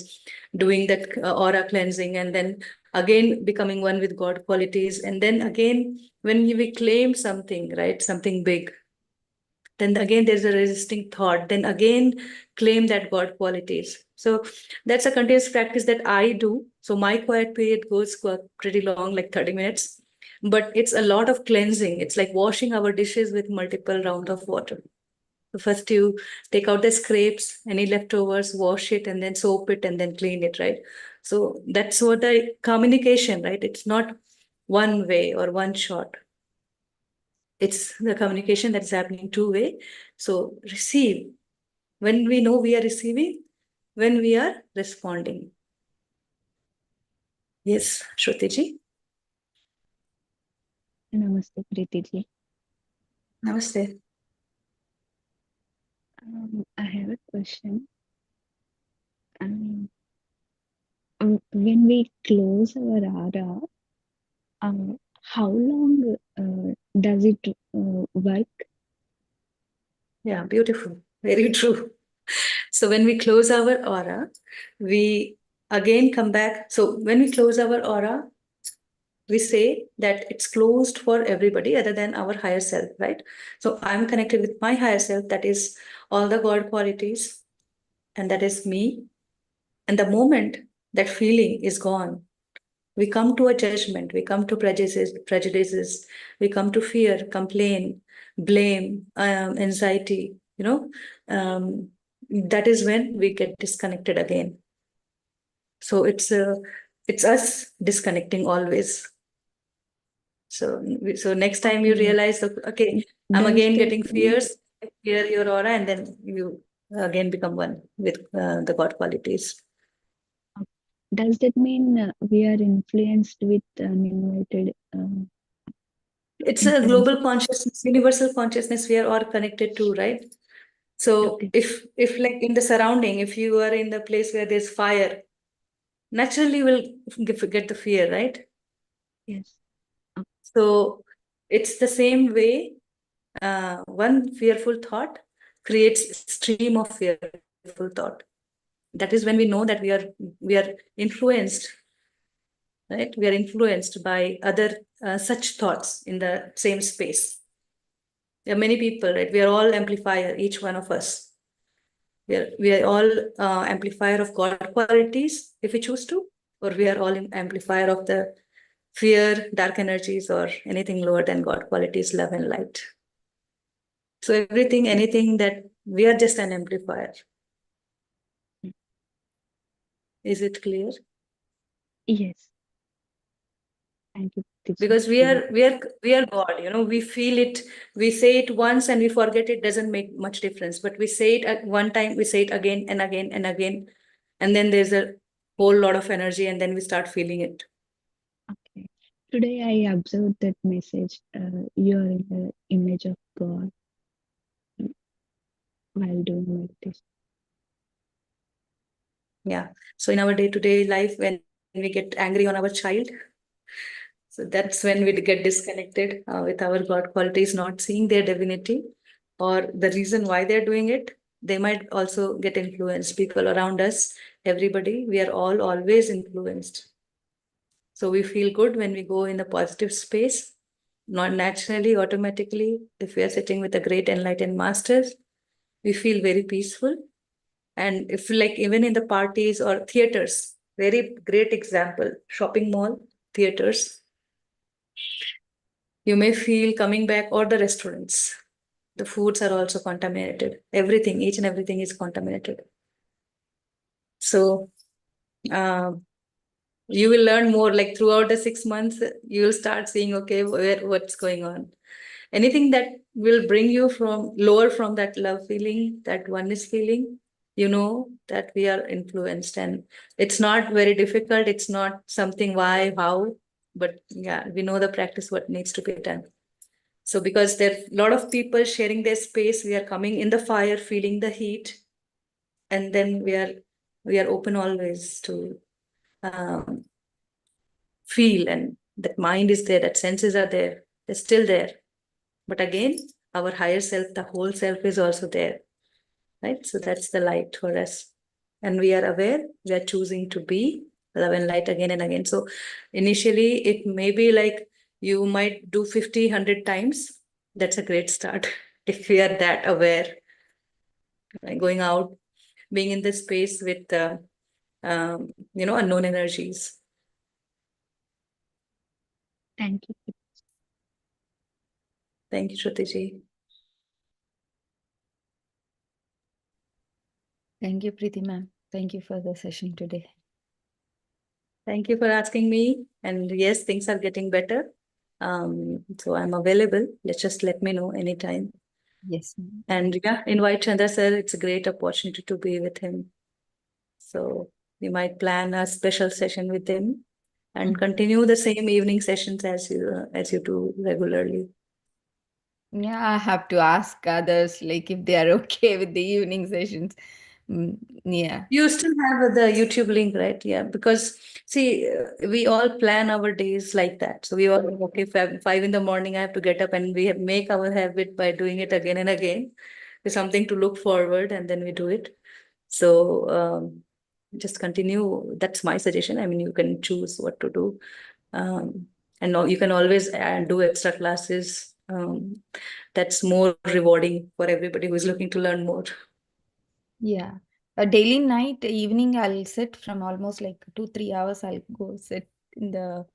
doing that aura cleansing, and then again becoming one with God qualities, and then again when we claim something, right, something big, then again there's a resisting thought, then again claim that God qualities. So that's a continuous practice that I do. So my quiet period goes pretty long, like 30 minutes, but it's a lot of cleansing. It's like washing our dishes with multiple rounds of water. So first you take out the scrapes, any leftovers, wash it, and then soap it, and then clean it, right? So that's what the communication, right? It's not one way or one shot. It's the communication that's happening two-way. So receive. When we know we are receiving, when we are responding. Yes, Shrutiji. Namaste, Patriji. Namaste. I have a question. When we close our aura, how long does it work? Yeah, beautiful. Very true. So when we close our aura, we again come back. So when we close our aura, we say that it's closed for everybody other than our higher self, right? So I'm connected with my higher self, that is all the God qualities, and that is me. And the moment that feeling is gone, we come to a judgment, we come to prejudices, we come to fear, complain, blame, anxiety, that is when we get disconnected again. So it's us disconnecting always. So next time you realize, okay, I'm Does again that getting mean, fears, fear your aura, and then you again become one with the God qualities. does that mean we are influenced with uninvited It's a influence? global consciousness, universal consciousness we are all connected to, right? So Okay. if like in the surrounding, if you are in the place where there's fire, naturally you will get the fear, right? Yes. So it's the same way. One fearful thought creates stream of fearful thought. That is when we know that we are influenced, right? We are influenced by other such thoughts in the same space. There are many people, right? We are all amplifier, each one of us. We are all amplifier of God qualities, if we choose to, or we are all amplifier of the fear, dark energies, or anything lower than God qualities, love and light. So everything, anything that we are just an amplifier. Is it clear? Yes. Thank you, Patriji. Because we are God, we feel it, we say it once and we forget it, doesn't make much difference. But we say it at one time, we say it again and again and again, and then there's a whole lot of energy, and then we start feeling it. Okay. Today I observed that message. You are in the image of God while doing meditation. Yeah. So in our day-to-day life, when we get angry on our child, so that's when we get disconnected with our God qualities, not seeing their divinity or the reason why they're doing it. They might also get influenced. People around us, everybody, we are all always influenced. So we feel good when we go in a positive space, not naturally, automatically. If we are sitting with a great enlightened masters, we feel very peaceful. And if like even in the parties or theaters, very great example, shopping mall, theaters, you may feel coming back, or the restaurants. The foods are also contaminated. Everything, each and everything is contaminated. So you will learn more, like throughout the 6 months, you will start seeing, okay, what's going on. Anything that will bring you from lower from that love feeling, that oneness feeling, you know that we are influenced, and it's not very difficult. It's not something why, how, but yeah, we know the practice, what needs to be done. So because there are a lot of people sharing their space, we are coming in the fire, feeling the heat, and then we are open always to feel, and that mind is there, that senses are there, they're still there. But again, our higher self, the whole self is also there, right? So that's the light for us. And we are aware, we are choosing to be love and light again and again. So initially, it may be like you might do 50, 100 times. That's a great start. If we are that aware, like going out, being in this space with, unknown energies. Thank you. Thank you, Shrutiji. Thank you, Preeti ma'am. Thank you for the session today. Thank you for asking me. And yes, things are getting better. So I'm available. Just let me know anytime. Yes, ma'am. And yeah, invite Chandra sir. It's a great opportunity to be with him. So we might plan a special session with him and continue the same evening sessions as you do regularly. Yeah, I have to ask others like if they are okay with the evening sessions. Yeah. You still have the YouTube link, right? Yeah, because see, we all plan our days like that. So we all okay, 5 in the morning, I have to get up, and we make our habit by doing it again and again. There's something to look forward, and then we do it. So just continue. That's my suggestion. I mean, you can choose what to do, and you can always do extra classes. That's more rewarding for everybody who is looking to learn more. Yeah. A daily night, evening, I'll sit from almost like 2-3 hours. I'll go sit in the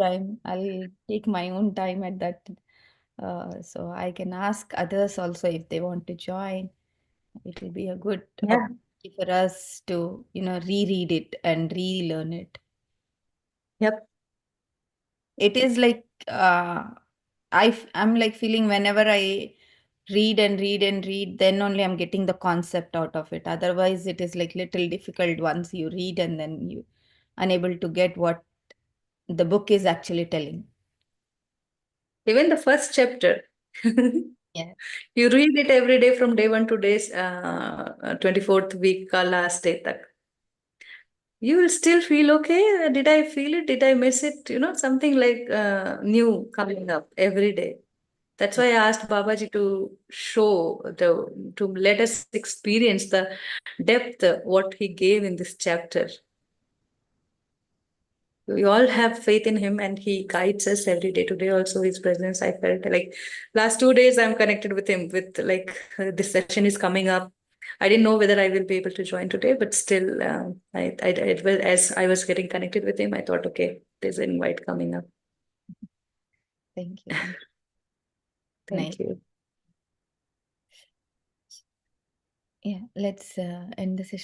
time. I'll take my own time at that. So I can ask others also if they want to join. It will be a good Yeah. opportunity for us to, reread it and relearn it. Yep. It is like I'm like feeling whenever I read and read and read, then only I'm getting the concept out of it. Otherwise, it is like little difficult once you read and then you unable to get what the book is actually telling. Even the first chapter. Yeah. You read it every day from day 1 to days 24th week ka last day tak. You will still feel okay. Did I feel it? Did I miss it? Something like new coming up every day. That's why I asked Babaji to to let us experience the depth what he gave in this chapter. We all have faith in him, and he guides us every day. Today also his presence, I felt like last 2 days I'm connected with him, with like this session is coming up. I didn't know whether I will be able to join today, but still as I was getting connected with him, I thought, okay, there's an invite coming up. Thank you. Thank you. Thank you. Yeah, let's end the session.